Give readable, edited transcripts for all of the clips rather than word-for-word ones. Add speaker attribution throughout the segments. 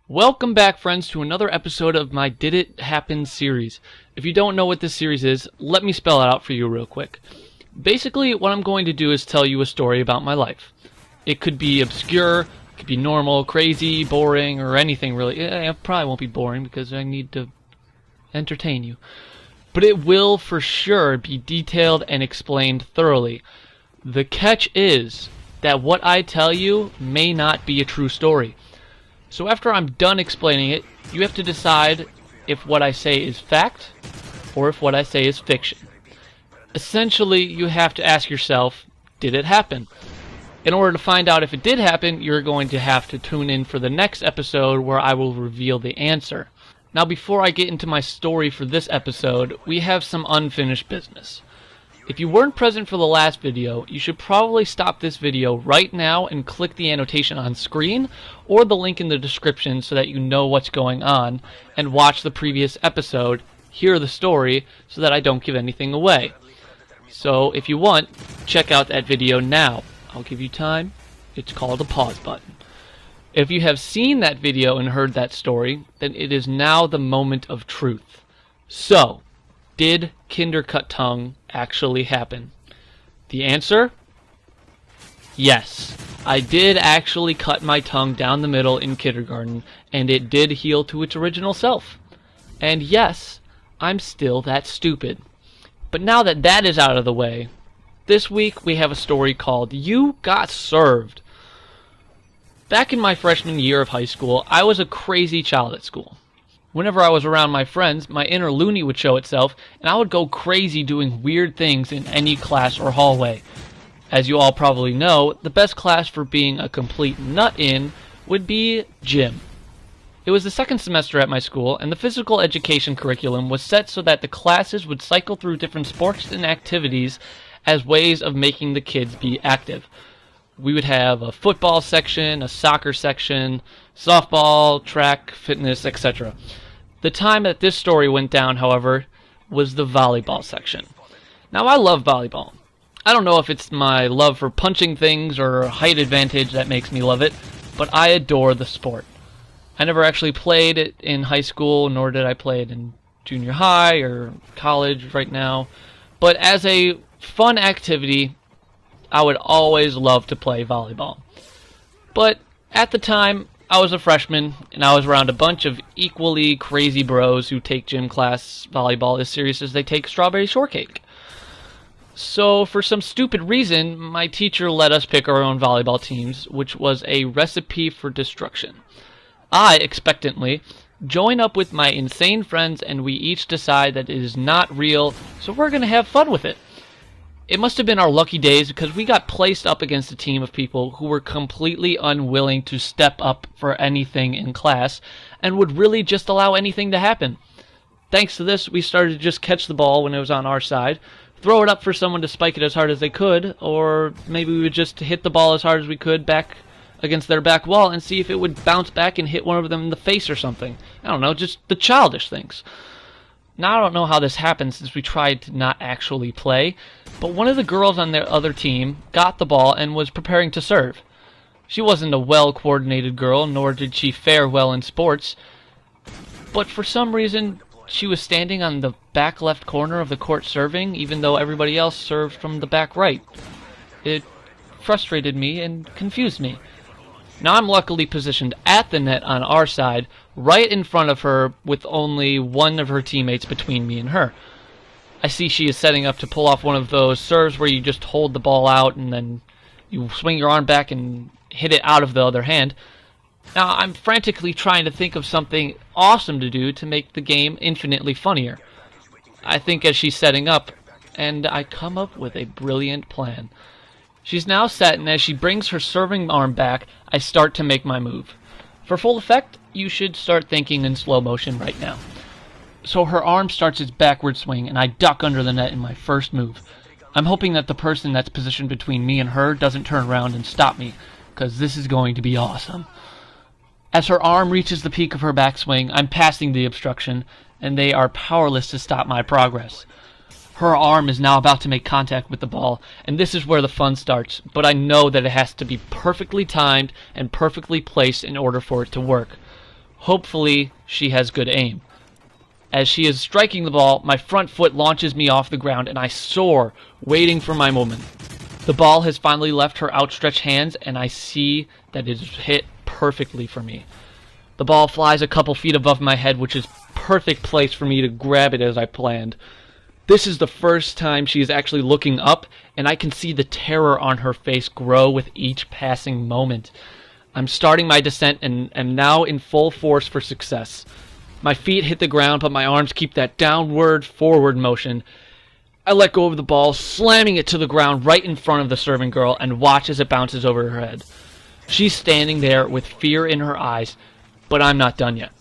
Speaker 1: Welcome back, friends, to another episode of my Did It Happen series. If you don't know what this series is, let me spell it out for you real quick. Basically, what I'm going to do is tell you a story about my life. It could be obscure, it could be normal, crazy, boring, or anything really. It probably won't be boring because I need to entertain you. But it will for sure be detailed and explained thoroughly. The catch is that what I tell you may not be a true story. So after I'm done explaining it, you have to decide if what I say is fact or if what I say is fiction. Essentially, you have to ask yourself, did it happen? In order to find out if it did happen, you're going to have to tune in for the next episode where I will reveal the answer. Now, before I get into my story for this episode, we have some unfinished business. If you weren't present for the last video, you should probably stop this video right now and click the annotation on screen or the link in the description so that you know what's going on, and watch the previous episode, hear the story, so that I don't give anything away. So if you want, check out that video now. I'll give you time. It's called a pause button. If you have seen that video and heard that story, then it is now the moment of truth. So, did Kindercut tongue actually happen? The answer? Yes. I did actually cut my tongue down the middle in kindergarten, and it did heal to its original self. And yes, I'm still that stupid. But now that that is out of the way, this week we have a story called You Got Served. Back in my freshman year of high school, I was a crazy child at school. Whenever I was around my friends, my inner loony would show itself, and I would go crazy doing weird things in any class or hallway. As you all probably know, the best class for being a complete nut in would be gym. It was the second semester at my school, and the physical education curriculum was set so that the classes would cycle through different sports and activities as ways of making the kids be active. We would have a football section, a soccer section, softball, track, fitness, etc. The time that this story went down, however, was the volleyball section. Now, I love volleyball. I don't know if it's my love for punching things or height advantage that makes me love it, but I adore the sport. I never actually played it in high school, nor did I play it in junior high or college right now. But as a fun activity, I would always love to play volleyball. But at the time, I was a freshman, and I was around a bunch of equally crazy bros who take gym class volleyball as serious as they take strawberry shortcake. So, for some stupid reason, my teacher let us pick our own volleyball teams, which was a recipe for destruction. I, expectantly, join up with my insane friends, and we each decide that it is not real, so we're going to have fun with it. It must have been our lucky days because we got placed up against a team of people who were completely unwilling to step up for anything in class and would really just allow anything to happen. Thanks to this, we started to just catch the ball when it was on our side, throw it up for someone to spike it as hard as they could, or maybe we would just hit the ball as hard as we could back against their back wall and see if it would bounce back and hit one of them in the face or something. I don't know, just the childish things. Now, I don't know how this happened since we tried to not actually play, but one of the girls on the other team got the ball and was preparing to serve. She wasn't a well-coordinated girl, nor did she fare well in sports, but for some reason, she was standing on the back left corner of the court serving, even though everybody else served from the back right. It frustrated me and confused me. Now, I'm luckily positioned at the net on our side, right in front of her, with only one of her teammates between me and her. I see she is setting up to pull off one of those serves where you just hold the ball out and then you swing your arm back and hit it out of the other hand. Now, I'm frantically trying to think of something awesome to do to make the game infinitely funnier. I think as she's setting up, and I come up with a brilliant plan. She's now set, and as she brings her serving arm back, I start to make my move. For full effect, you should start thinking in slow motion right now. So her arm starts its backward swing, and I duck under the net in my first move. I'm hoping that the person that's positioned between me and her doesn't turn around and stop me, because this is going to be awesome. As her arm reaches the peak of her backswing, I'm passing the obstruction, and they are powerless to stop my progress. Her arm is now about to make contact with the ball, and this is where the fun starts, but I know that it has to be perfectly timed and perfectly placed in order for it to work. Hopefully, she has good aim. As she is striking the ball, my front foot launches me off the ground and I soar, waiting for my moment. The ball has finally left her outstretched hands and I see that it is hit perfectly for me. The ball flies a couple feet above my head, which is perfect place for me to grab it as I planned. This is the first time she is actually looking up, and I can see the terror on her face grow with each passing moment. I'm starting my descent and am now in full force for success. My feet hit the ground, but my arms keep that downward-forward motion. I let go of the ball, slamming it to the ground right in front of the serving girl, and watch as it bounces over her head. She's standing there with fear in her eyes, but I'm not done yet.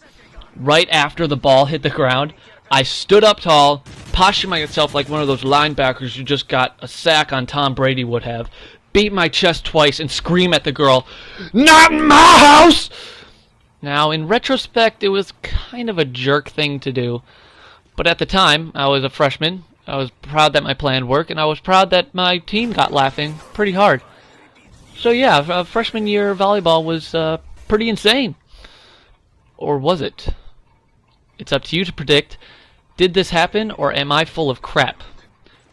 Speaker 1: Right after the ball hit the ground, I stood up tall, postured myself like one of those linebackers who just got a sack on Tom Brady would have, beat my chest twice, and scream at the girl, "Not in my house!" Now, in retrospect, it was kind of a jerk thing to do, but at the time, I was a freshman, I was proud that my plan worked, and I was proud that my team got laughing pretty hard. So yeah, freshman year volleyball was pretty insane. Or was it? It's up to you to predict. Did this happen, or am I full of crap?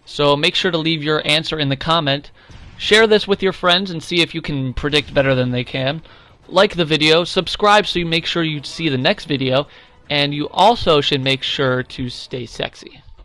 Speaker 1: So make sure to leave your answer in the comment. Share this with your friends and see if you can predict better than they can. Like the video, subscribe so you make sure you see the next video, and you also should make sure to stay sexy.